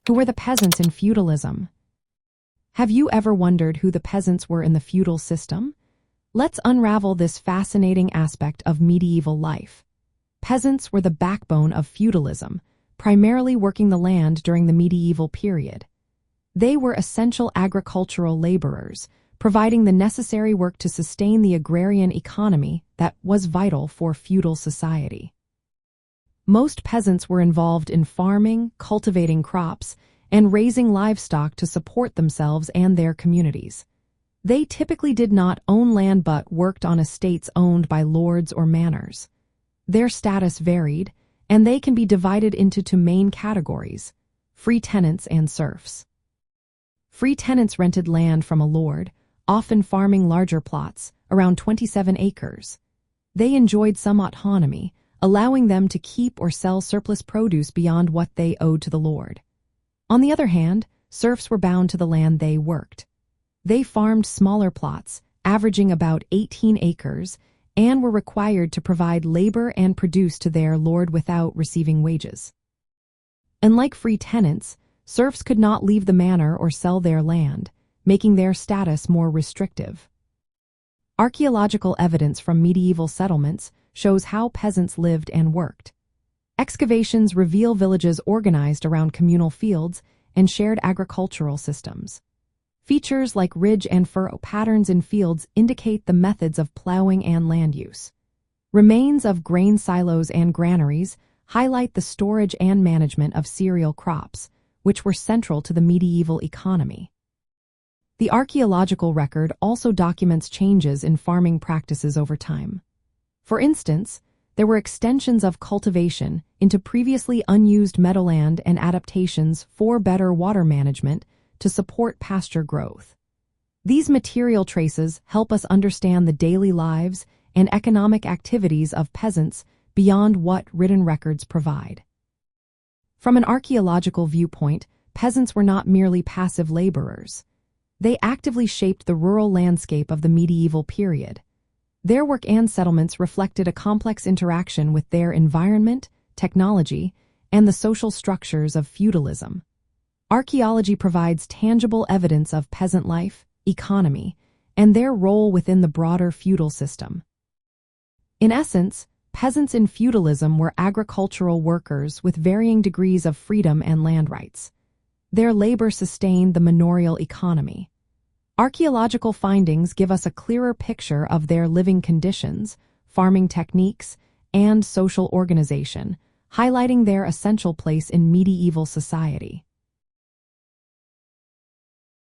Who were the peasants in feudalism? Have you ever wondered who the peasants were in the feudal system? Let's unravel this fascinating aspect of medieval life. Peasants were the backbone of feudalism, primarily working the land during the medieval period. They were essential agricultural laborers, providing the necessary work to sustain the agrarian economy that was vital for feudal society. Most peasants were involved in farming, cultivating crops, and raising livestock to support themselves and their communities. They typically did not own land but worked on estates owned by lords or manors. Their status varied, and they can be divided into two main categories: free tenants and serfs. Free tenants rented land from a lord, often farming larger plots, around 27 acres. They enjoyed some autonomy, allowing them to keep or sell surplus produce beyond what they owed to the lord. On the other hand, serfs were bound to the land they worked. They farmed smaller plots, averaging about 18 acres, and were required to provide labor and produce to their lord without receiving wages. Unlike free tenants, serfs could not leave the manor or sell their land, making their status more restrictive. Archaeological evidence from medieval settlements shows how peasants lived and worked. Excavations reveal villages organized around communal fields and shared agricultural systems. Features like ridge and furrow patterns in fields indicate the methods of plowing and land use. Remains of grain silos and granaries highlight the storage and management of cereal crops, which were central to the medieval economy. The archaeological record also documents changes in farming practices over time. For instance, there were extensions of cultivation into previously unused meadowland and adaptations for better water management to support pasture growth. These material traces help us understand the daily lives and economic activities of peasants beyond what written records provide. From an archaeological viewpoint, peasants were not merely passive laborers. They actively shaped the rural landscape of the medieval period. Their work and settlements reflected a complex interaction with their environment, technology, and the social structures of feudalism. Archaeology provides tangible evidence of peasant life, economy, and their role within the broader feudal system. In essence, peasants in feudalism were agricultural workers with varying degrees of freedom and land rights. Their labor sustained the manorial economy. Archaeological findings give us a clearer picture of their living conditions, farming techniques, and social organization, highlighting their essential place in medieval society.